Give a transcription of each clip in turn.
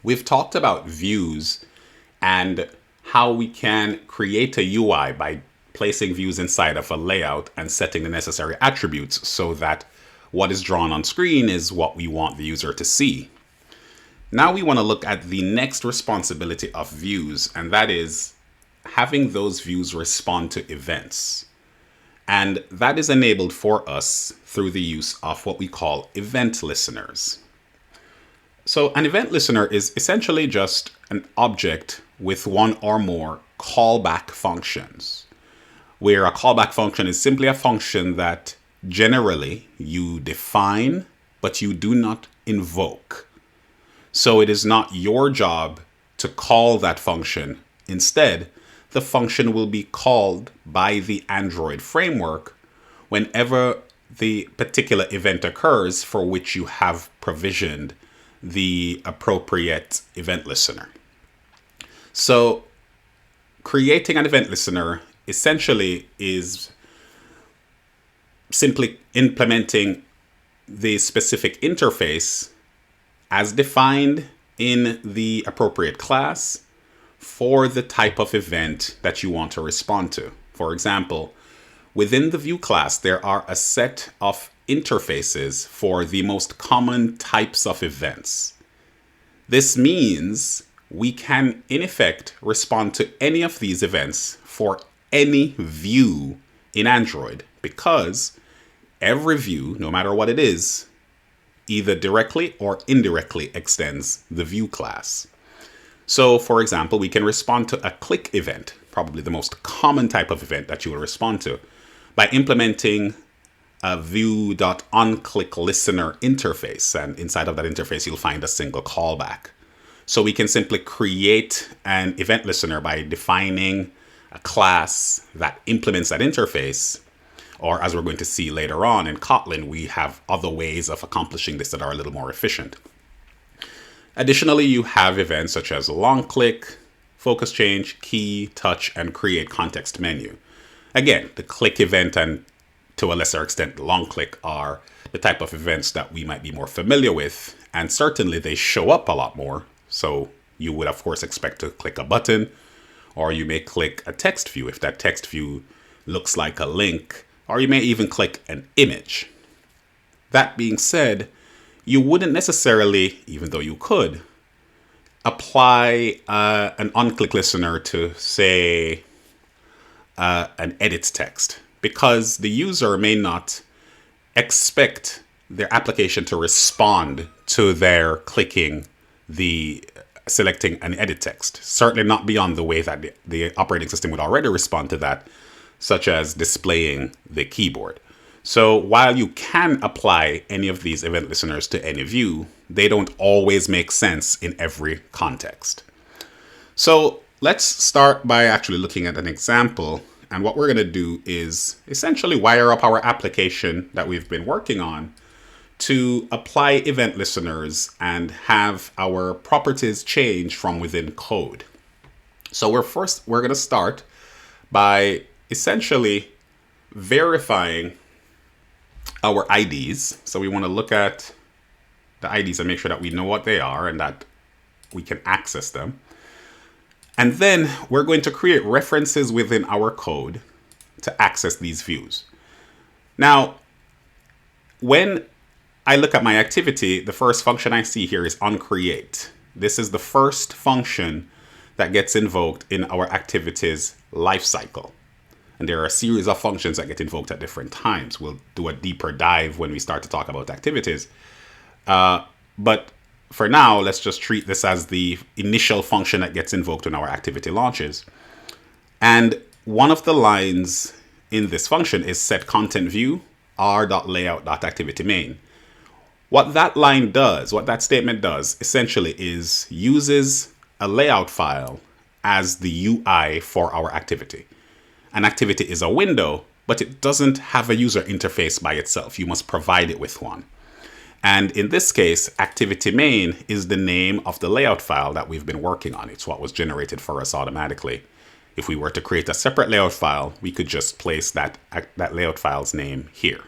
We've talked about views and how we can create a UI by placing views inside of a layout and setting the necessary attributes so that what is drawn on screen is what we want the user to see. Now we want to look at the next responsibility of views, and that is having those views respond to events. And that is enabled for us through the use of what we call event listeners. So an event listener is essentially just an object with one or more callback functions, where a callback function is simply a function that generally you define, but you do not invoke. So it is not your job to call that function. Instead, the function will be called by the Android framework whenever the particular event occurs for which you have provisioned the appropriate event listener. So creating an event listener essentially is simply implementing the specific interface as defined in the appropriate class for the type of event that you want to respond to. For example, within the view class, there are a set of interfaces for the most common types of events. This means we can, in effect, respond to any of these events for any view in Android, because every view, no matter what it is, either directly or indirectly extends the view class. So, for example, we can respond to a click event, probably the most common type of event that you will respond to, by implementing a view.onClick listener interface. And inside of that interface, you'll find a single callback. So we can simply create an event listener by defining a class that implements that interface. Or as we're going to see later on in Kotlin, we have other ways of accomplishing this that are a little more efficient. Additionally, you have events such as long click, focus change, key, touch, and create context menu. Again, the click event and to a lesser extent the long click are the type of events that we might be more familiar with, and certainly they show up a lot more. So you would of course expect to click a button, or you may click a text view if that text view looks like a link, or you may even click an image. That being said, you wouldn't necessarily, even though you could, apply an on-click listener to, say, an edit text, because the user may not expect their application to respond to their selecting an edit text. Certainly not beyond the way that the operating system would already respond to that, such as displaying the keyboard. So while you can apply any of these event listeners to any view, they don't always make sense in every context. So let's start by actually looking at an example. And what we're going to do is essentially wire up our application that we've been working on to apply event listeners and have our properties change from within code. So we're going to start by essentially verifying our IDs. So we want to look at the IDs and make sure that we know what they are and that we can access them. And then we're going to create references within our code to access these views. Now, when I look at my activity, the first function I see here is onCreate. This is the first function that gets invoked in our activity's lifecycle. And there are a series of functions that get invoked at different times. We'll do a deeper dive when we start to talk about activities. But for now, let's just treat this as the initial function that gets invoked when our activity launches. And one of the lines in this function is set content view r.layout.activityMain. What that line does, what that statement does, essentially is uses a layout file as the UI for our activity. An activity is a window, but it doesn't have a user interface by itself. You must provide it with one. And in this case, activity main is the name of the layout file that we've been working on. It's what was generated for us automatically. If we were to create a separate layout file, we could just place that layout file's name here.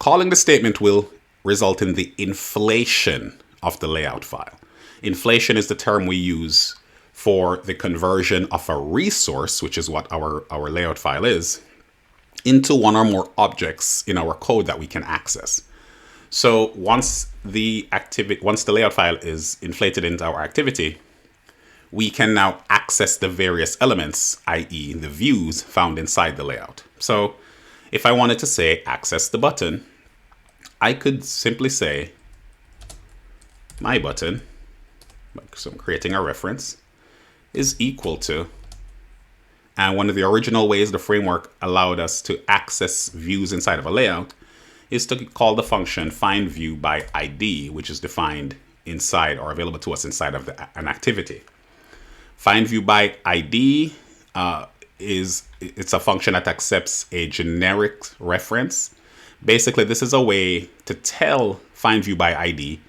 Calling the statement will result in the inflation of the layout file. Inflation is the term we use for the conversion of a resource, which is what our layout file is, into one or more objects in our code that we can access. So once the layout file is inflated into our activity, we can now access the various elements, i.e. the views found inside the layout. So if I wanted to say access the button, I could simply say my button, so I'm creating a reference, is equal to, and one of the original ways the framework allowed us to access views inside of a layout is to call the function find view by ID, which is defined inside or available to us inside of an activity. Find view by ID it's a function that accepts a generic reference. Basically, this is a way to tell find view by ID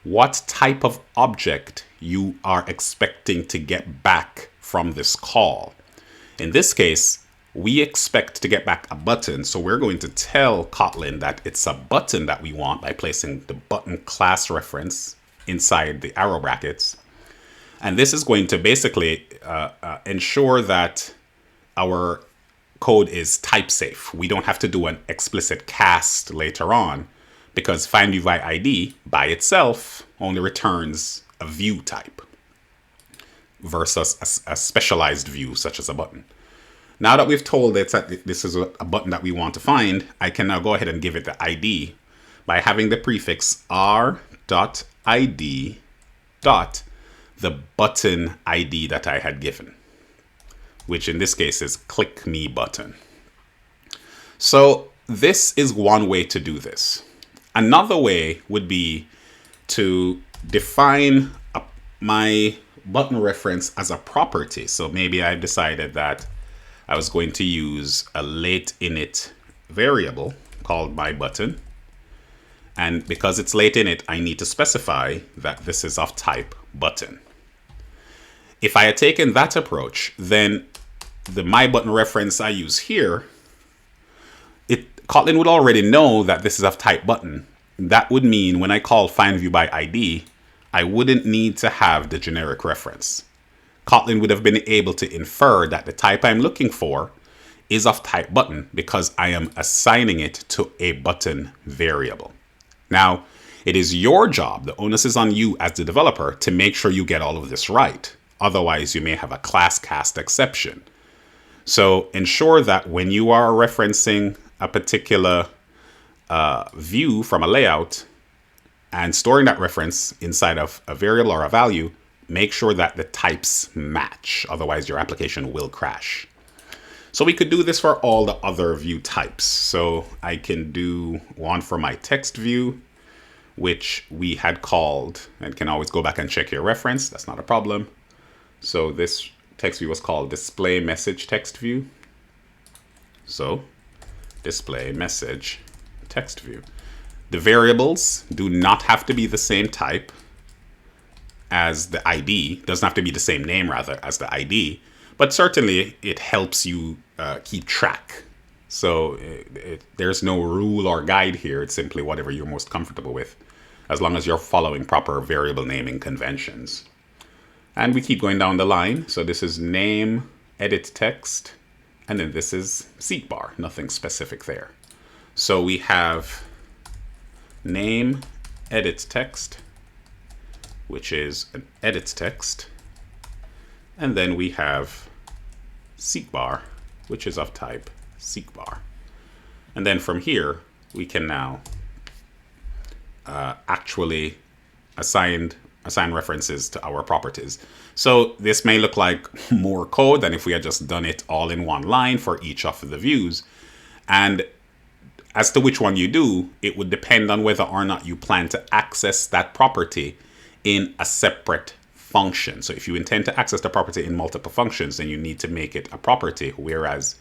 what type of object you are expecting to get back from this call. In this case, we expect to get back a button, so we're going to tell Kotlin that it's a button that we want by placing the button class reference inside the arrow brackets. And this is going to basically ensure that our code is type safe. We don't have to do an explicit cast later on, because find view by ID by itself only returns a view type versus a specialized view such as a button. Now that we've told it that this is a button that we want to find, I can now go ahead and give it the ID by having the prefix r.id dot the button ID that I had given, which in this case is click me button. So this is one way to do this. Another way would be to define my button reference as a property. So maybe I've decided that I was going to use a late init variable called my button. And because it's late init, I need to specify that this is of type button. If I had taken that approach, then the my button reference I use here, Kotlin would already know that this is of type button. That would mean when I call find view by ID, I wouldn't need to have the generic reference. Kotlin would have been able to infer that the type I'm looking for is of type button because I am assigning it to a button variable. Now, it is your job, the onus is on you as the developer to make sure you get all of this right. Otherwise, you may have a class cast exception. So ensure that when you are referencing a particular view from a layout and storing that reference inside of a variable or a value, make sure that the types match. Otherwise, your application will crash. So we could do this for all the other view types. So I can do one for my text view, which we had called, and can always go back and check your reference. That's not a problem. So this text view was called display message text view. So display message text view. The variables do not have to be the same type as the ID. Doesn't have to be the same name rather as the ID, but certainly it helps you keep track. So there's no rule or guide here. It's simply whatever you're most comfortable with, as long as you're following proper variable naming conventions. And we keep going down the line. So this is name, edit text, and then this is SeekBar, nothing specific there. So we have name, edit text, which is an edit text. And then we have SeekBar, which is of type SeekBar. And then from here, we can now actually assign references to our properties. So this may look like more code than if we had just done it all in one line for each of the views. And as to which one you do, it would depend on whether or not you plan to access that property in a separate function. So if you intend to access the property in multiple functions, then you need to make it a property. Whereas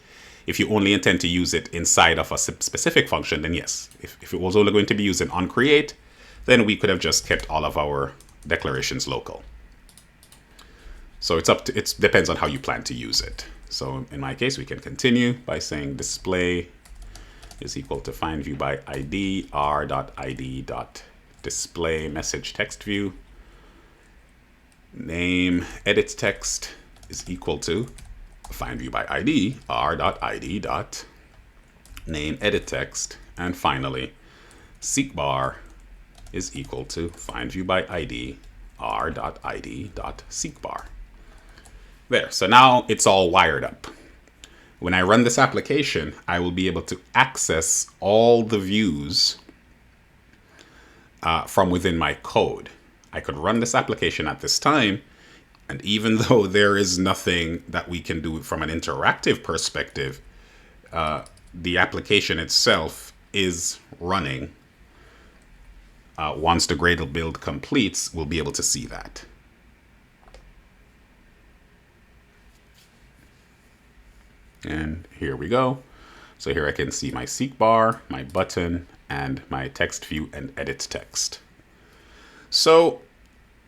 if you only intend to use it inside of a specific function, then yes. If it was only going to be used in onCreate, then we could have just kept all of our declarations local. So it depends on how you plan to use it. So in my case, we can continue by saying display is equal to find view by ID r.id display message text view. Name edit text is equal to find view by ID, r.id dot name edit text. And finally, SeekBar is equal to find view by ID, r.id dot SeekBar. There, so now it's all wired up. When I run this application, I will be able to access all the views from within my code. I could run this application at this time, and even though there is nothing that we can do from an interactive perspective, the application itself is running. Once the Gradle build completes, we'll be able to see that. And here we go. So here I can see my SeekBar, my button, and my text view and edit text. So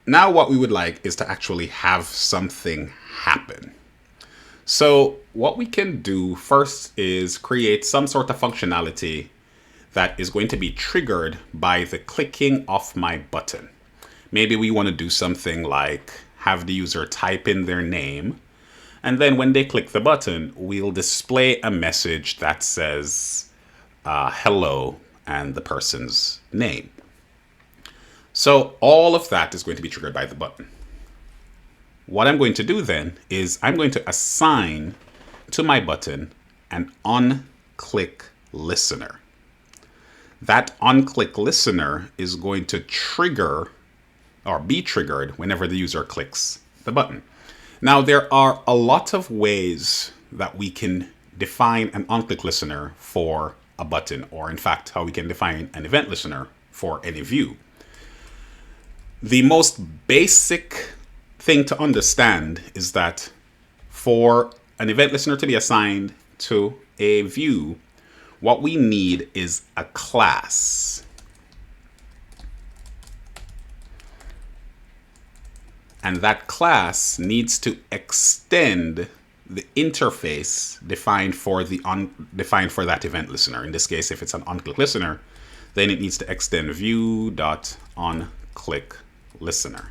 now what we would like is to actually have something happen. So what we can do first is create some sort of functionality that is going to be triggered by the clicking of my button. Maybe we want to do something like have the user type in their name, and then when they click the button, we'll display a message that says hello and the person's name. So all of that is going to be triggered by the button. What I'm going to do then is I'm going to assign to my button an on-click listener. That on-click listener is going to trigger or be triggered whenever the user clicks the button. Now, there are a lot of ways that we can define an on-click listener for a button, or in fact, how we can define an event listener for any view. The most basic thing to understand is that for an event listener to be assigned to a view, what we need is a class. And that class needs to extend the interface defined for that event listener. In this case, if it's an on-click listener, then it needs to extend view.onClick listener.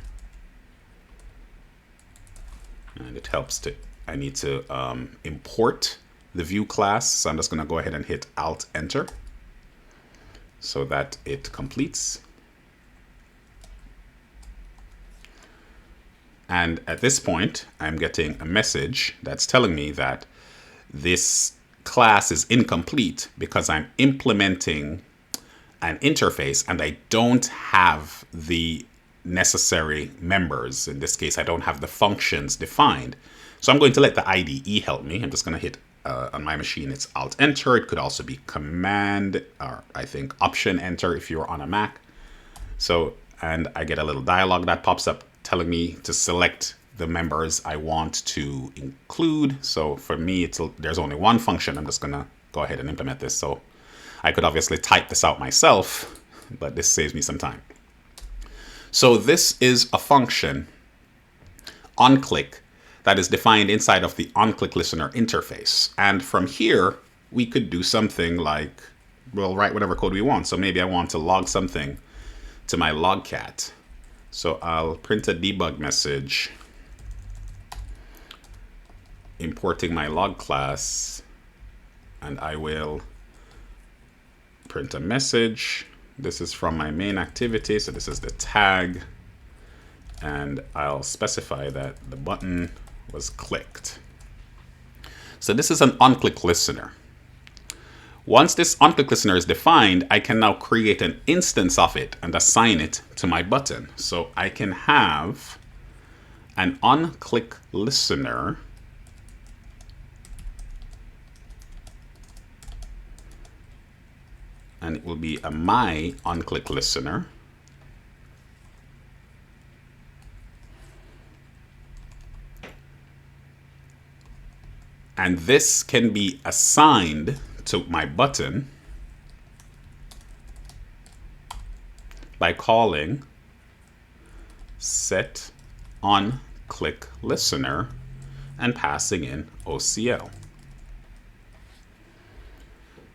And it helps to, I need to import the view class. So I'm just going to go ahead and hit Alt Enter so that it completes. And at this point, I'm getting a message that's telling me that this class is incomplete because I'm implementing an interface and I don't have the necessary members. In this case, I don't have the functions defined. So I'm going to let the IDE help me. I'm just going to hit, on my machine, it's Alt Enter. It could also be Command, or I think Option Enter if you're on a Mac. So, and I get a little dialog that pops up telling me to select the members I want to include. So for me, there's only one function. I'm just going to go ahead and implement this. So I could obviously type this out myself, but this saves me some time. So this is a function, onClick, that is defined inside of the onClick listener interface. And from here, we could do something like, we'll write whatever code we want. So maybe I want to log something to my logcat. So I'll print a debug message importing my log class, and I will print a message. This is from my main activity, so this is the tag, and I'll specify that the button was clicked. So this is an onClick listener. Once this onClick listener is defined, I can now create an instance of it and assign it to my button. So I can have an onClick listener and it will be a my onClick listener. And this can be assigned to my button by calling set onClick listener and passing in OCL.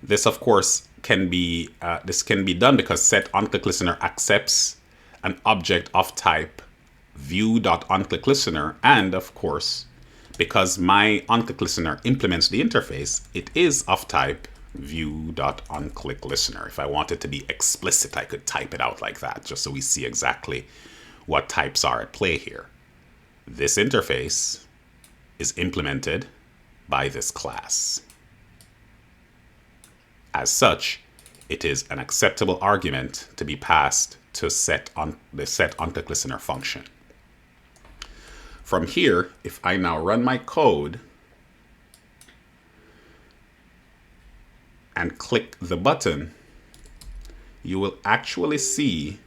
This, of course, can be done because set onClickListener accepts an object of type view.onClickListener, and of course, because my onClickListener implements the interface, it is of type view.onClickListener. If I wanted to be explicit, I could type it out like that, just so we see exactly what types are at play here. This interface is implemented by this class. As such, it is an acceptable argument to be passed to the set onClickListener function. From here, if I now run my code and click the button, you will actually see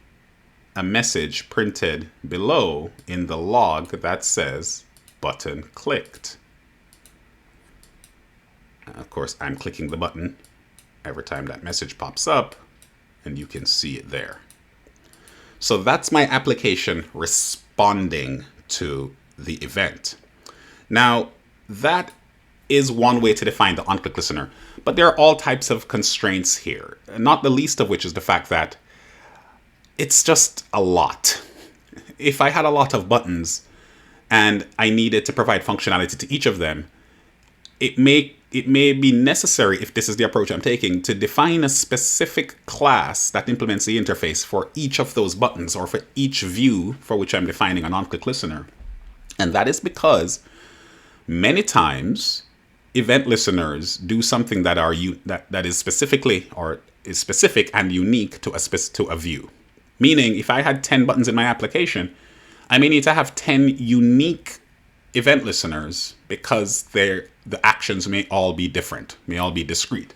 a message printed below in the log that says button clicked. Of course, I'm clicking the button every time that message pops up, and you can see it there. So that's my application responding to the event. Now, that is one way to define the onClickListener, but there are all types of constraints here, not the least of which is the fact that it's just a lot. If I had a lot of buttons and I needed to provide functionality to each of them, it may be necessary, if this is the approach I'm taking, to define a specific class that implements the interface for each of those buttons or for each view for which I'm defining an onClickListener. And that is because many times event listeners do something that is specific and unique to a view. Meaning, if I had 10 buttons in my application, I may need to have 10 unique event listeners because the actions may all be different, may all be discrete.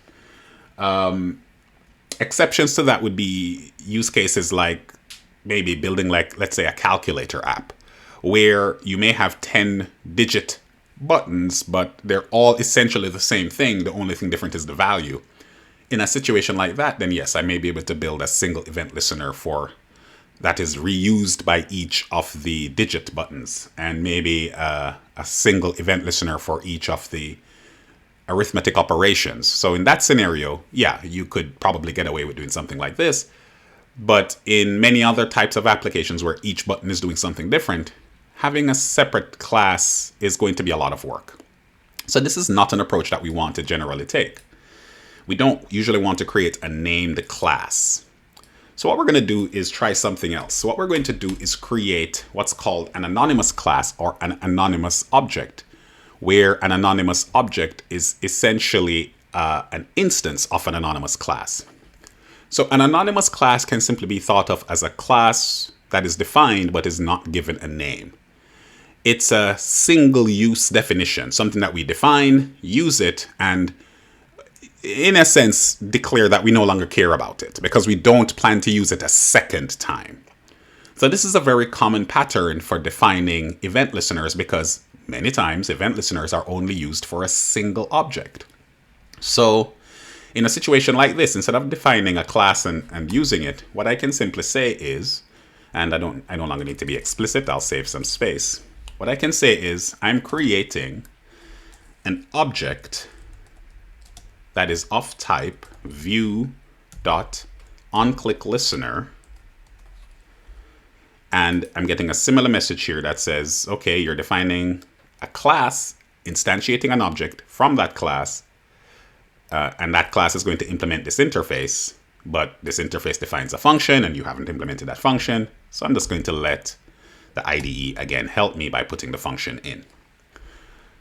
Exceptions to that would be use cases like maybe building, like, let's say, a calculator app, where you may have 10-digit buttons, but they're all essentially the same thing. The only thing different is the value. In a situation like that, then yes, I may be able to build a single event listener that is reused by each of the digit buttons, and maybe a single event listener for each of the arithmetic operations. So in that scenario, yeah, you could probably get away with doing something like this. But in many other types of applications where each button is doing something different, having a separate class is going to be a lot of work. So this is not an approach that we want to generally take. We don't usually want to create a named class. So what we're going to do is try something else. So what we're going to do is create what's called an anonymous class or an anonymous object, where an anonymous object is essentially an instance of an anonymous class. So an anonymous class can simply be thought of as a class that is defined but is not given a name. It's a single-use definition, something that we define, use it, and in a sense, declare that we no longer care about it because we don't plan to use it a second time. So this is a very common pattern for defining event listeners because many times event listeners are only used for a single object. So in a situation like this, instead of defining a class and using it, what I can simply say is, and I no longer need to be explicit, I'll save some space. What I can say is I'm creating an object that is of type view.onClickListener. And I'm getting a similar message here that says, okay, you're defining a class, instantiating an object from that class, and that class is going to implement this interface, but this interface defines a function and you haven't implemented that function. So I'm just going to let the IDE again help me by putting the function in.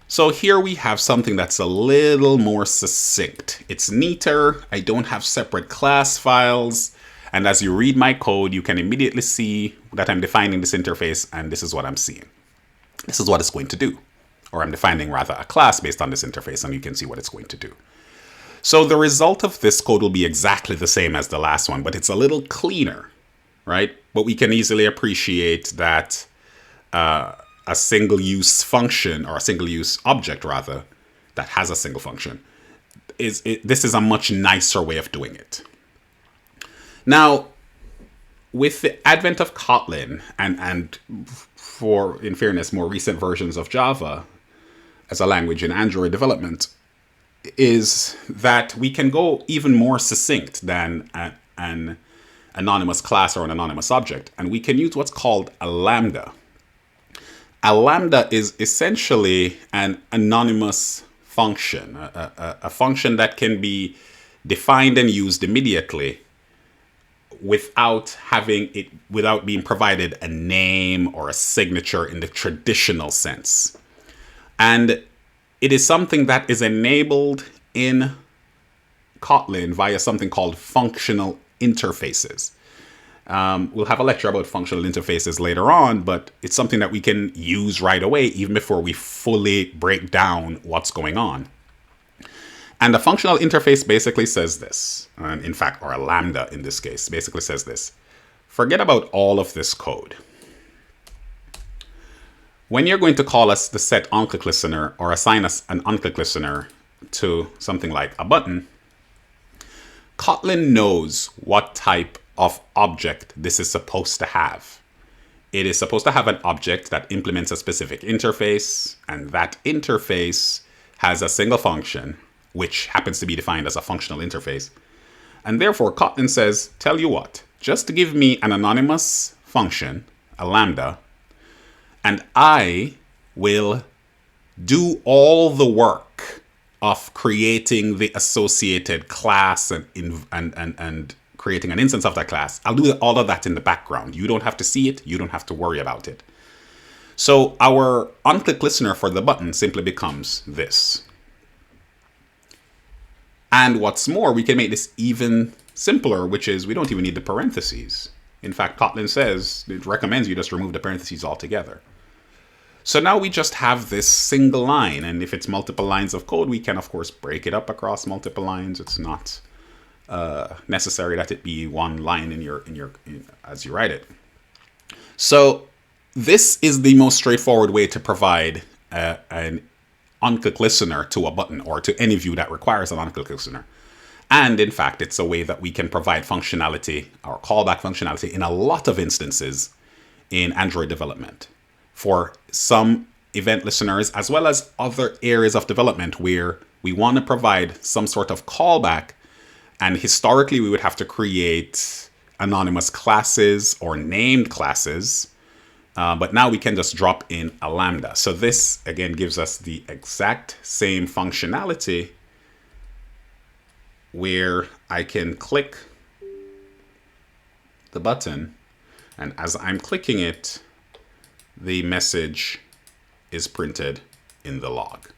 So here we have something that's a little more succinct. It's neater. I don't have separate class files. And as you read my code, you can immediately see that I'm defining this interface, and this is what I'm seeing. This is what it's going to do. Or I'm defining rather a class based on this interface, and you can see what it's going to do. So the result of this code will be exactly the same as the last one, but it's a little cleaner, right? But we can easily appreciate that a single-use function, or a single-use object rather, that has a single function, this is a much nicer way of doing it. Now, with the advent of Kotlin and for, in fairness, more recent versions of Java as a language in Android development, is that we can go even more succinct than an anonymous class or an anonymous object, and we can use what's called a lambda. A lambda is essentially an anonymous function, a function that can be defined and used immediately without being provided a name or a signature in the traditional sense. And it is something that is enabled in Kotlin via something called functional interfaces. We'll have a lecture about functional interfaces later on, but it's something that we can use right away, even before we fully break down what's going on. And a functional interface basically says this, in fact, or a lambda in this case, basically says this. Forget about all of this code. When you're going to call us the set onClick listener or assign us an onClick listener to something like a button, Kotlin knows what type of object this is supposed to have. It is supposed to have an object that implements a specific interface, and that interface has a single function, which happens to be defined as a functional interface. And therefore, Kotlin says, tell you what, just give me an anonymous function, a lambda, and I will do all the work of creating the associated class and creating an instance of that class. I'll do all of that in the background. You don't have to see it. You don't have to worry about it. So our onClick listener for the button simply becomes this. And what's more, we can make this even simpler, which is we don't even need the parentheses. In fact, Kotlin says it recommends you just remove the parentheses altogether. So now we just have this single line, and if it's multiple lines of code, we can of course break it up across multiple lines. It's not necessary that it be one line as you write it. So this is the most straightforward way to provide an onClick listener to a button, or to any view that requires an onClick listener. And in fact, it's a way that we can provide functionality or callback functionality in a lot of instances in Android development for some event listeners, as well as other areas of development where we want to provide some sort of callback. And historically, we would have to create anonymous classes or named classes. But now we can just drop in a lambda. So this, again, gives us the exact same functionality where I can click the button, and as I'm clicking it, the message is printed in the log.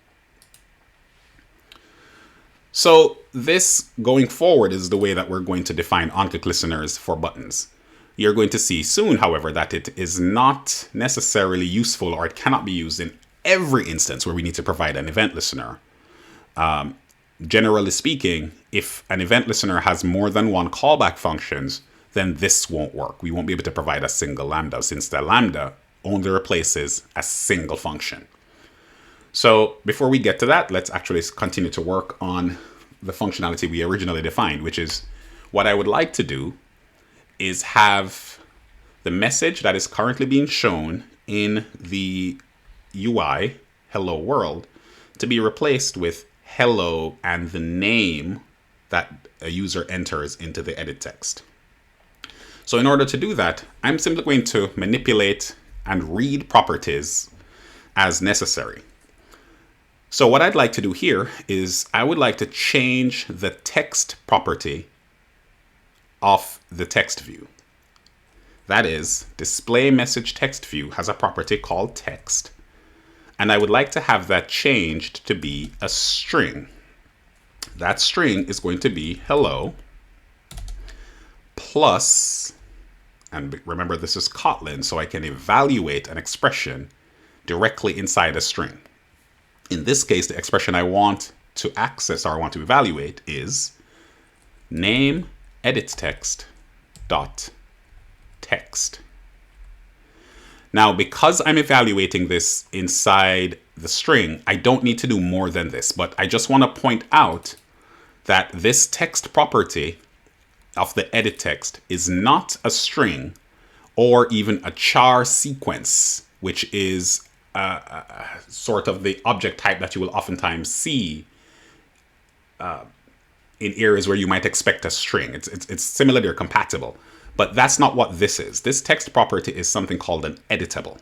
So this, going forward, is the way that we're going to define onClick listeners for buttons. You're going to see soon, however, that it is not necessarily useful, or it cannot be used in every instance where we need to provide an event listener. Generally speaking, if an event listener has more than one callback functions, then this won't work. We won't be able to provide a single lambda, since the lambda only replaces a single function. So before we get to that, let's actually continue to work on the functionality we originally defined, which is what I would like to do is have the message that is currently being shown in the UI, hello world, to be replaced with hello and the name that a user enters into the edit text. So in order to do that, I'm simply going to manipulate and read properties as necessary. So what I'd like to do here is I would like to change the text property of the text view. That is, display message text view has a property called text, and I would like to have that changed to be a string. That string is going to be hello plus, and remember this is Kotlin, so I can evaluate an expression directly inside a string. In this case, the expression I want to access or I want to evaluate is name edit text dot text. Now, because I'm evaluating this inside the string, I don't need to do more than this, but I just want to point out that this text property of the edit text is not a string or even a char sequence, which is sort of the object type that you will oftentimes see in areas where you might expect a string. It's similar, they're compatible. But that's not what this is. This text property is something called an editable.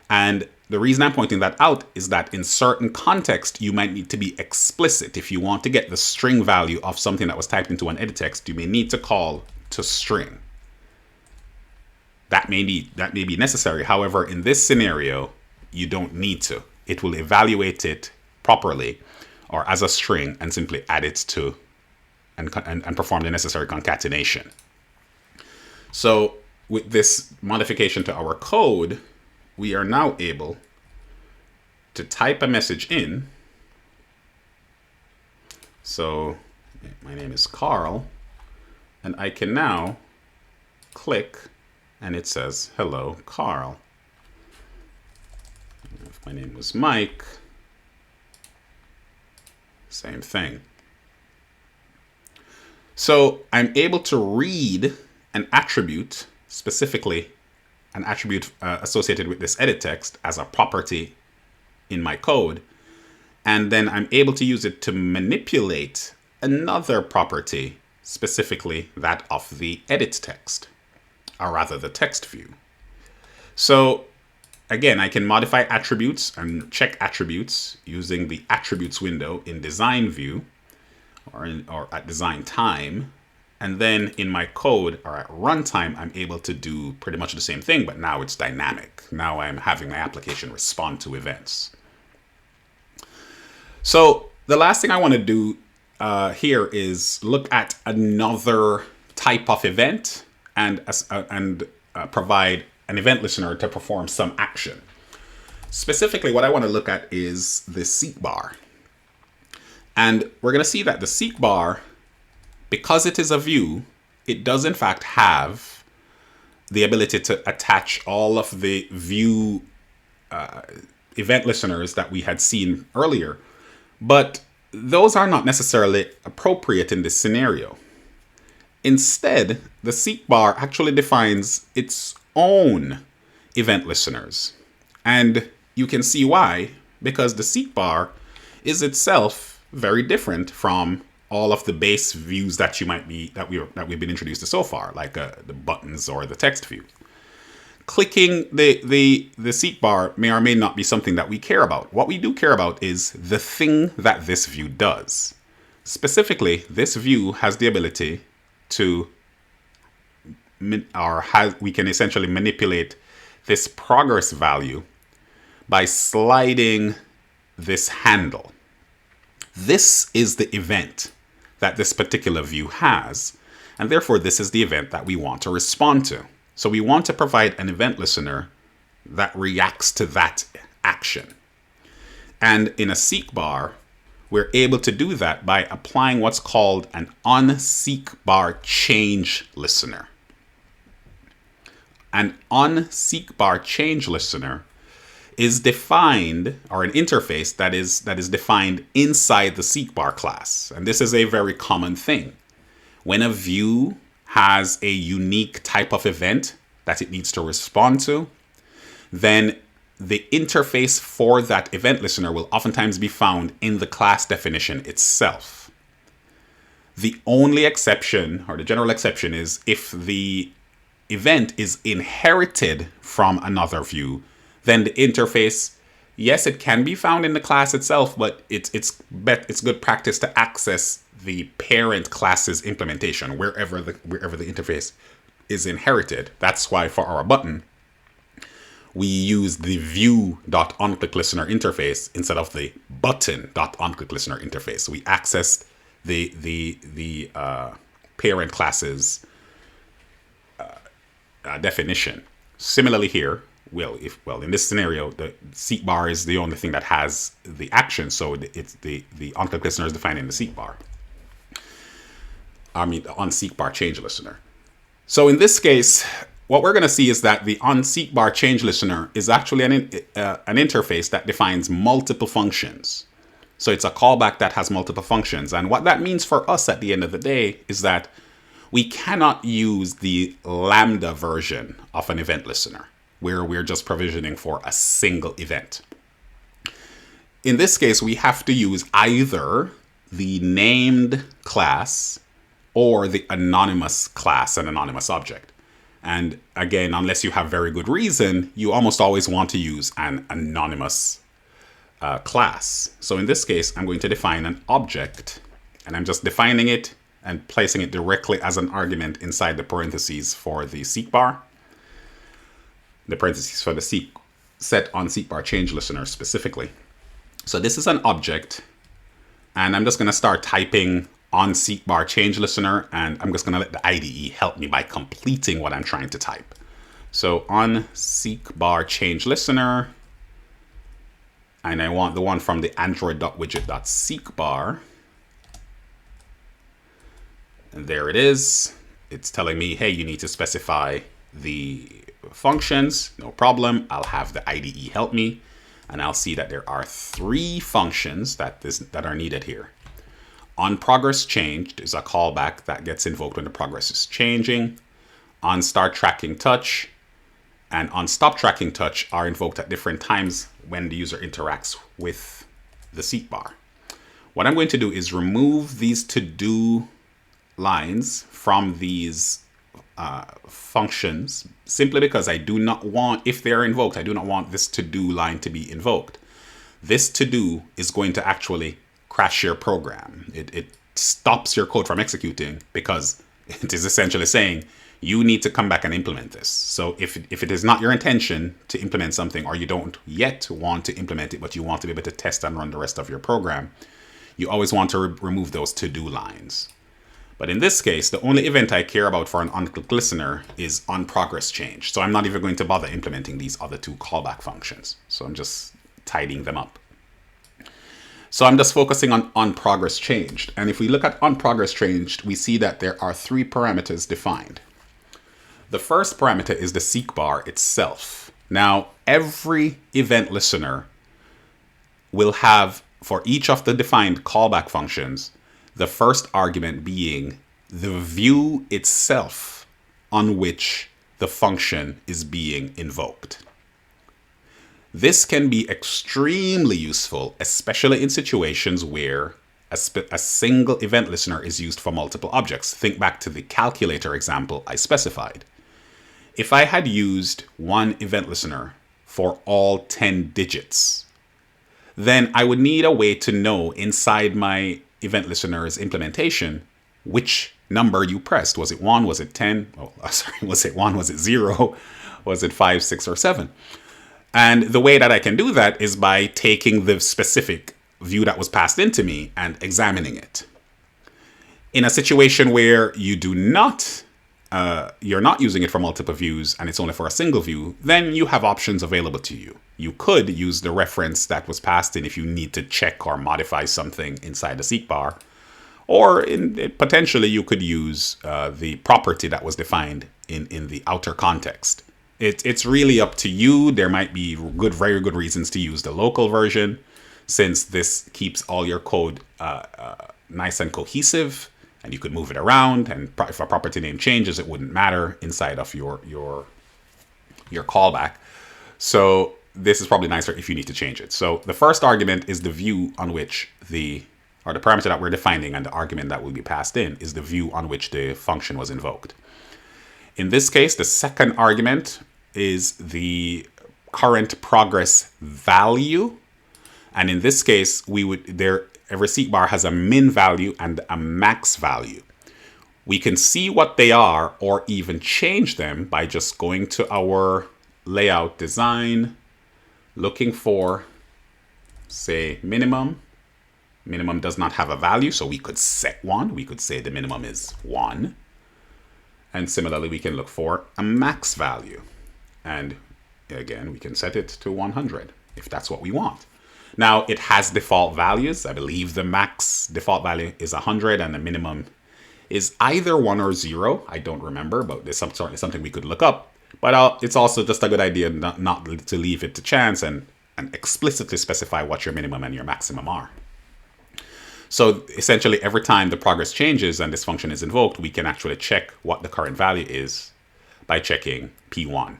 And the reason I'm pointing that out is that in certain context, you might need to be explicit. If you want to get the string value of something that was typed into an edit text, you may need to call to string. That may be necessary. However, in this scenario, you don't need to. It will evaluate it properly or as a string and simply add it to and perform the necessary concatenation. So with this modification to our code, we are now able to type a message in. So my name is Carl, and I can now click and it says, hello, Carl. If my name was Mike, same thing. So I'm able to read an attribute, specifically an attribute associated with this edit text as a property in my code. And then I'm able to use it to manipulate another property, specifically that of the edit text, or rather the text view. So again, I can modify attributes and check attributes using the attributes window in design view or at design time. And then in my code or at runtime, I'm able to do pretty much the same thing, but now it's dynamic. Now I'm having my application respond to events. So the last thing I want to do here is look at another type of event and provide an event listener to perform some action. Specifically, what I want to look at is the SeekBar. And we're going to see that the SeekBar, because it is a view, it does in fact have the ability to attach all of the view event listeners that we had seen earlier. But those are not necessarily appropriate in this scenario. Instead, the SeekBar actually defines its own event listeners. And you can see why, because the SeekBar is itself very different from all of the base views that we've been introduced to so far, like the buttons or the text view. Clicking the SeekBar may or may not be something that we care about. What we do care about is the thing that this view does. Specifically, this view has the ability to, we can essentially manipulate this progress value by sliding this handle. This is the event that this particular view has, and therefore this is the event that we want to respond to. So we want to provide an event listener that reacts to that action. And in a SeekBar, we're able to do that by applying what's called an on-SeekBar change listener. An on-SeekBar change listener is defined, or an interface that is defined inside the SeekBar class. And this is a very common thing. When a view has a unique type of event that it needs to respond to, then the interface for that event listener will oftentimes be found in the class definition itself. The only exception, or the general exception, is if the event is inherited from another view, then the interface, yes, it can be found in the class itself, but it's good practice to access the parent class's implementation wherever the interface is inherited. That's why for our button, we use the view.onClickListener interface instead of the button.onClickListener interface. We access the parent class's definition. Similarly here, in this scenario, the SeekBar is the only thing that has the action, so it's the onClickListener is defined in the SeekBar. The on-SeekBar change listener. So in this case, what we're going to see is that the on-SeekBar change listener is actually an interface that defines multiple functions. So it's a callback that has multiple functions. And what that means for us at the end of the day is that we cannot use the Lambda version of an event listener, where we're just provisioning for a single event. In this case, we have to use either the named class or the anonymous class and anonymous object. And again, unless you have very good reason, you almost always want to use an anonymous class. So in this case, I'm going to define an object, and I'm just defining it and placing it directly as an argument inside the parentheses for the SeekBar. The parentheses for the set on SeekBar change listener specifically. So this is an object, and I'm just going to start typing on SeekBar change listener, and I'm just going to let the IDE help me by completing what I'm trying to type. So on SeekBar change listener, and I want the one from the android.widget.seekbar. And there it is. It's telling me, hey, you need to specify the functions. No problem. I'll have the IDE help me, and I'll see that there are 3 functions that are needed here. On progress changed is a callback that gets invoked when the progress is changing. On start tracking touch and on stop tracking touch are invoked at different times when the user interacts with the SeekBar. What I'm going to do is remove these to-do lines from these functions, simply because I do not want, if they're invoked, I do not want this to-do line to be invoked. This to-do is going to actually crash your program. It stops your code from executing because it is essentially saying you need to come back and implement this. So if it is not your intention to implement something, or you don't yet want to implement it, but you want to be able to test and run the rest of your program, you always want to remove those to-do lines. But in this case, the only event I care about for an on-click listener is on progress change. So I'm not even going to bother implementing these other 2 callback functions. So I'm just tidying them up. So I'm just focusing on progress changed. And if we look at on progress changed, we see that there are 3 parameters defined. The first parameter is the SeekBar itself. Now, every event listener will have, for each of the defined callback functions, the first argument being the view itself on which the function is being invoked. This can be extremely useful, especially in situations where a single event listener is used for multiple objects. Think back to the calculator example I specified. If I had used one event listener for all 10 digits, then I would need a way to know inside my event listener's implementation which number you pressed. Was it 1? Was it 10? Oh, sorry. Was it 1? Was it 0? Was it 5, 6, or 7? And the way that I can do that is by taking the specific view that was passed into me and examining it. In a situation where you do not, you're not using it for multiple views and it's only for a single view, then you have options available to you. You could use the reference that was passed in if you need to check or modify something inside the SeekBar, or potentially you could use the property that was defined in the outer context. It's really up to you. There might be very good reasons to use the local version, since this keeps all your code nice and cohesive, and you could move it around. And if a property name changes, it wouldn't matter inside of your callback. So this is probably nicer if you need to change it. So the first argument is the view on which the parameter that we're defining, and the argument that will be passed in is the view on which the function was invoked. In this case, the second argument is the current progress value. And in this case, every SeekBar has a min value and a max value. We can see what they are or even change them by just going to our layout design, looking for, say, minimum. Minimum does not have a value, so we could set one. We could say the minimum is 1. And similarly, we can look for a max value. And again, we can set it to 100 if that's what we want. Now, it has default values. I believe the max default value is 100 and the minimum is either 1 or 0. I don't remember, but there's certainly something we could look up. But it's also just a good idea not to leave it to chance and explicitly specify what your minimum and your maximum are. So essentially, every time the progress changes and this function is invoked, we can actually check what the current value is by checking P1.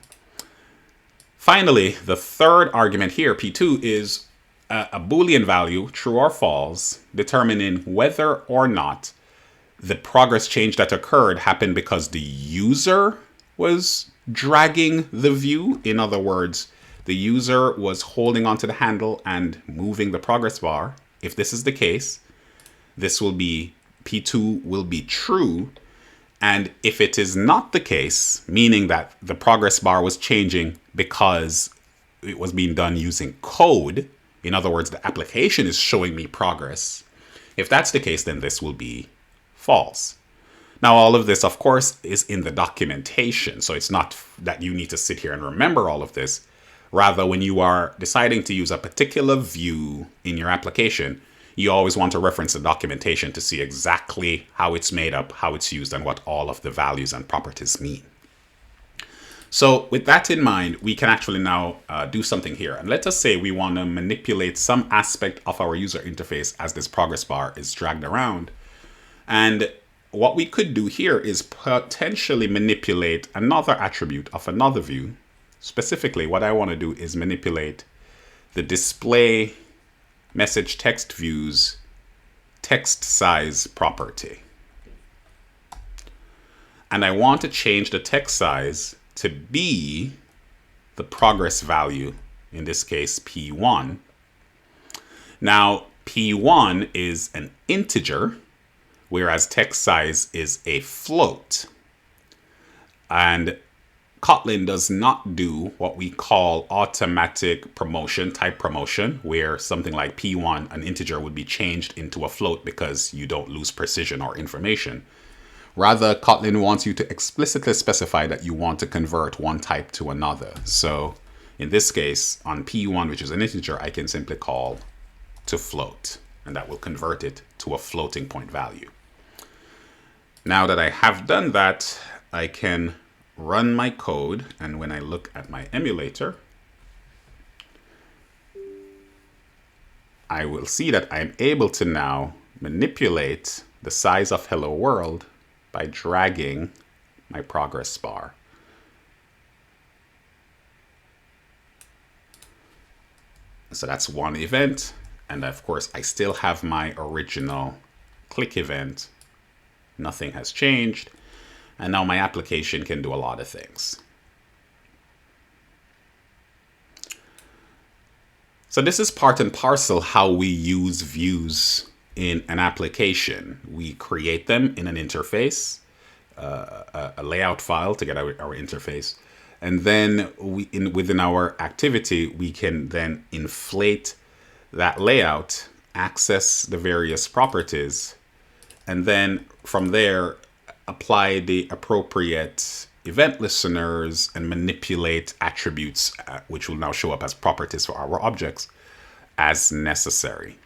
Finally, the third argument here, P2, is a Boolean value, true or false, determining whether or not the progress change that occurred happened because the user was dragging the view. In other words, the user was holding onto the handle and moving the progress bar. If this is the case, this will be P2 will be true. And if it is not the case, meaning that the progress bar was changing because it was being done using code, in other words, the application is showing me progress. If that's the case, then this will be false. Now, all of this, of course, is in the documentation. So it's not that you need to sit here and remember all of this. Rather, when you are deciding to use a particular view in your application, you always want to reference the documentation to see exactly how it's made up, how it's used, and what all of the values and properties mean. So with that in mind, we can actually now do something here. And let us say we want to manipulate some aspect of our user interface as this progress bar is dragged around. And what we could do here is potentially manipulate another attribute of another view. Specifically, what I want to do is manipulate the display message text views text size property. And I want to change the text size to be the progress value, in this case P1. Now P1 is an integer, whereas text size is a float. And Kotlin does not do what we call automatic promotion, type promotion, where something like P1, an integer, would be changed into a float because you don't lose precision or information. Rather, Kotlin wants you to explicitly specify that you want to convert one type to another. So in this case, on P1, which is an integer, I can simply call to float, and that will convert it to a floating point value. Now that I have done that, I can run my code, and when I look at my emulator, I will see that I'm able to now manipulate the size of hello world by dragging my progress bar. So that's one event, and of course I still have my original click event. Nothing has changed. And now my application can do a lot of things. So this is part and parcel how we use views in an application. We create them in an interface, a layout file to get our interface. And then within our activity, we can then inflate that layout, access the various properties, and then from there, apply the appropriate event listeners and manipulate attributes, which will now show up as properties for our objects as necessary.